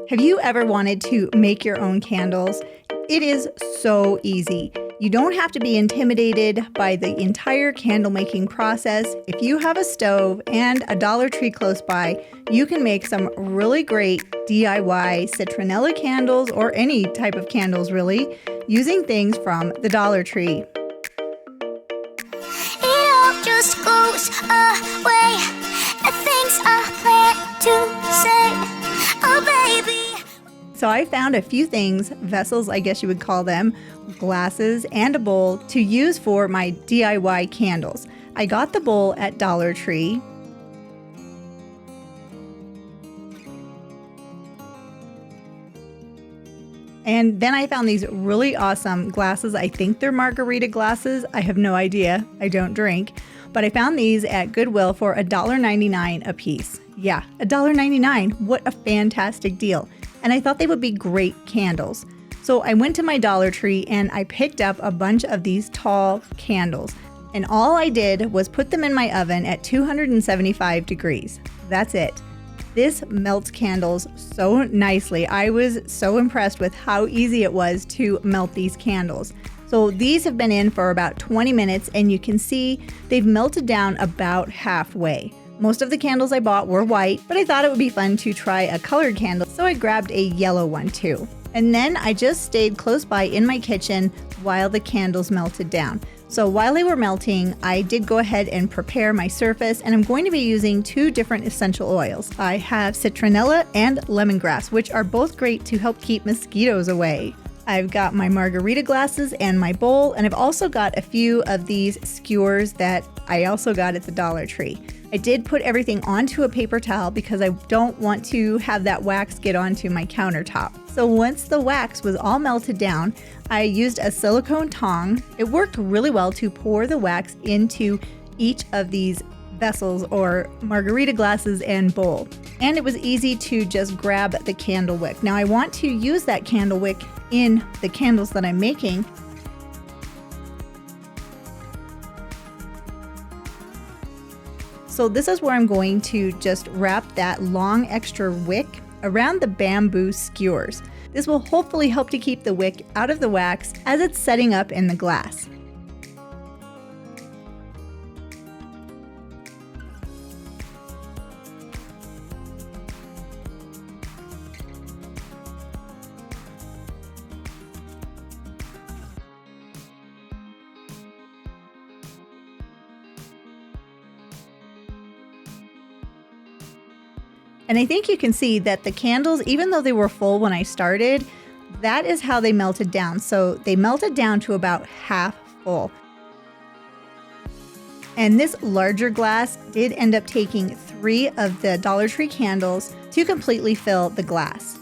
Have you ever wanted to make your own candles? It is so easy. You don't have to be intimidated by the entire candle making process. If you have a stove and a Dollar Tree close by, you can make some really great DIY citronella candles or any type of candles really, using things from the Dollar Tree. It all just goes away. The things I plan to say. Oh, baby. So I found a few things, vessels I guess you would call them, glasses and a bowl to use for my DIY candles. I got the bowl at Dollar Tree. And then I found these really awesome glasses. I think they're margarita glasses. I have no idea. I don't drink. But I found these at Goodwill for $1.99 a piece. Yeah, $1.99. What a fantastic deal. And I thought they would be great candles. So I went to my Dollar Tree and I picked up a bunch of these tall candles. And all I did was put them in my oven at 275 degrees. That's it. This melts candles so nicely. I was so impressed with how easy it was to melt these candles. So these have been in for about 20 minutes and you can see they've melted down about halfway. Most of the candles I bought were white, but I thought it would be fun to try a colored candle, so I grabbed a yellow one too. And then I just stayed close by in my kitchen while the candles melted down. So while they were melting, I did go ahead and prepare my surface, and I'm going to be using two different essential oils. I have citronella and lemongrass, which are both great to help keep mosquitoes away. I've got my margarita glasses and my bowl, and I've also got a few of these skewers that I also got at the Dollar Tree. I did put everything onto a paper towel because I don't want to have that wax get onto my countertop. So once the wax was all melted down, I used a silicone tong. It worked really well to pour the wax into each of these vessels or margarita glasses and bowl. And it was easy to just grab the candle wick. Now I want to use that candle wick in the candles that I'm making. So this is where I'm going to just wrap that long extra wick around the bamboo skewers. This will hopefully help to keep the wick out of the wax as it's setting up in the glass. And I think you can see that the candles, even though they were full when I started, that is how they melted down. So they melted down to about half full. And this larger glass did end up taking 3 of the Dollar Tree candles to completely fill the glass.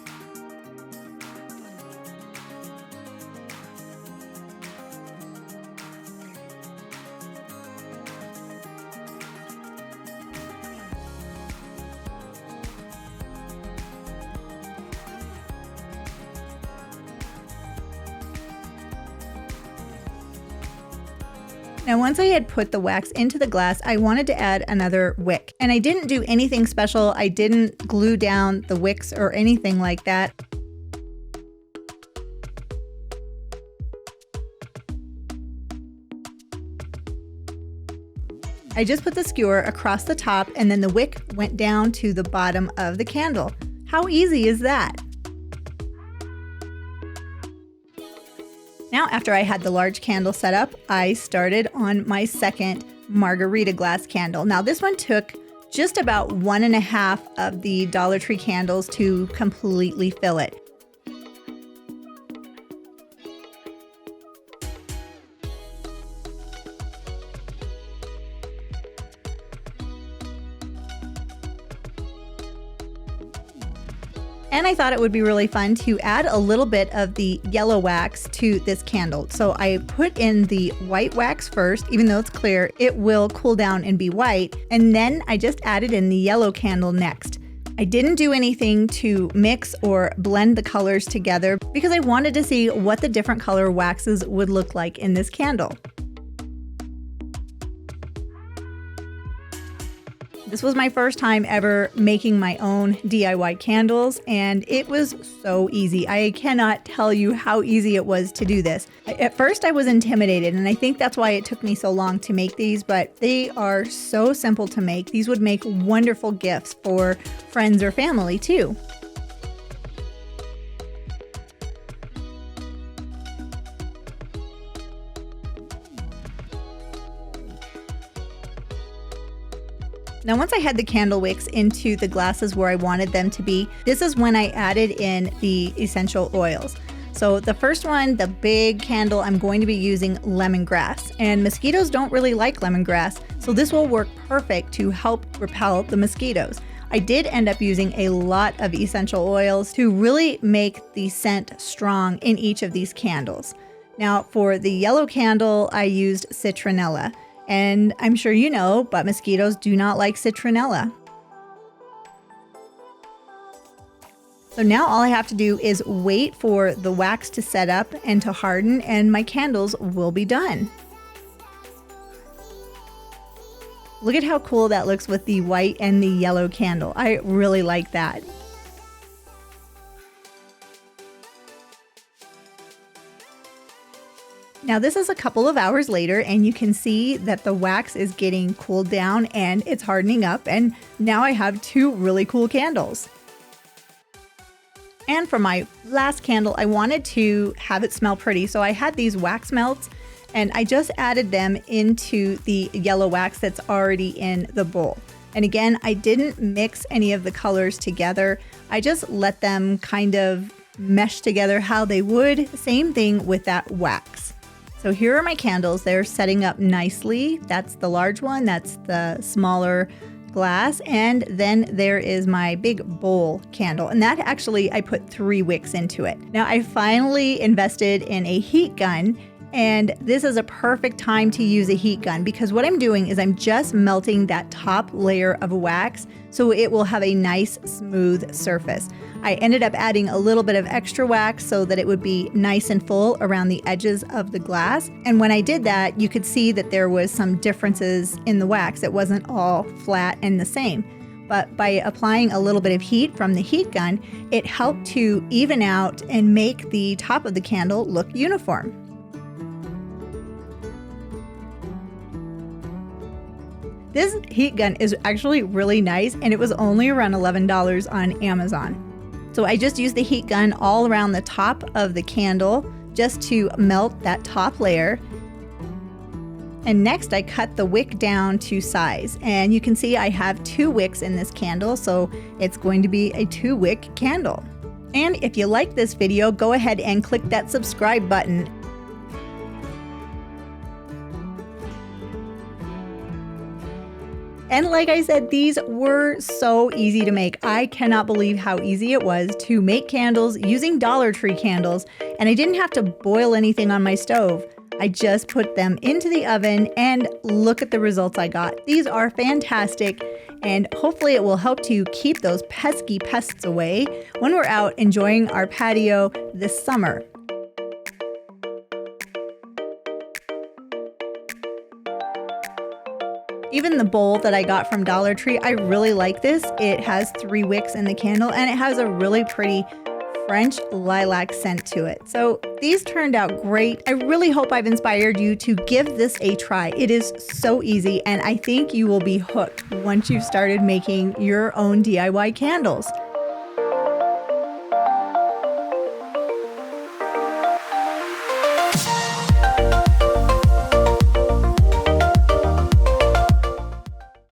Now once I had put the wax into the glass, I wanted to add another wick. And I didn't do anything special. I didn't glue down the wicks or anything like that. I just put the skewer across the top and then the wick went down to the bottom of the candle. How easy is that? Now, after I had the large candle set up, I started on my second margarita glass candle. Now, this one took just about 1.5 of the Dollar Tree candles to completely fill it. And I thought it would be really fun to add a little bit of the yellow wax to this candle. So I put in the white wax first, even though it's clear, it will cool down and be white. And then I just added in the yellow candle next. I didn't do anything to mix or blend the colors together because I wanted to see what the different color waxes would look like in this candle. This was my first time ever making my own DIY candles, and it was so easy. I cannot tell you how easy it was to do this. At first I was intimidated, and I think that's why it took me so long to make these, but they are so simple to make. These would make wonderful gifts for friends or family too. Now, once I had the candle wicks into the glasses where I wanted them to be, this is when I added in the essential oils. So the first one, the big candle, I'm going to be using lemongrass, and mosquitoes don't really like lemongrass, so this will work perfect to help repel the mosquitoes. I did end up using a lot of essential oils to really make the scent strong in each of these candles. Now, for the yellow candle, I used citronella. And I'm sure you know, but mosquitoes do not like citronella. So now all I have to do is wait for the wax to set up and to harden, and my candles will be done. Look at how cool that looks with the white and the yellow candle. I really like that. Now this is a couple of hours later, and you can see that the wax is getting cooled down and it's hardening up, and now I have two really cool candles. And for my last candle, I wanted to have it smell pretty, so I had these wax melts and I just added them into the yellow wax that's already in the bowl. And again, I didn't mix any of the colors together. I just let them kind of mesh together how they would. Same thing with that wax. So here are my candles. They're setting up nicely. That's the large one, that's the smaller glass, and then there is my big bowl candle. And that actually, I put 3 wicks into it. Now I finally invested in a heat gun, and this is a perfect time to use a heat gun because what I'm doing is I'm just melting that top layer of wax so it will have a nice smooth surface. I ended up adding a little bit of extra wax so that it would be nice and full around the edges of the glass. And when I did that, you could see that there was some differences in the wax. It wasn't all flat and the same. But by applying a little bit of heat from the heat gun, it helped to even out and make the top of the candle look uniform. This heat gun is actually really nice, and it was only around $11 on Amazon. So I just used the heat gun all around the top of the candle just to melt that top layer. And next I cut the wick down to size, and you can see I have 2 wicks in this candle, so it's going to be a 2-wick candle. And if you like this video, go ahead and click that subscribe button. And like I said, these were so easy to make. I cannot believe how easy it was to make candles using Dollar Tree candles, and I didn't have to boil anything on my stove. I just put them into the oven, and look at the results I got. These are fantastic, and hopefully it will help to keep those pesky pests away when we're out enjoying our patio this summer. Even the bowl that I got from Dollar Tree, I really like this. It has 3 wicks in the candle, and it has a really pretty French lilac scent to it. So these turned out great. I really hope I've inspired you to give this a try. It is so easy, and I think you will be hooked once you've started making your own DIY candles.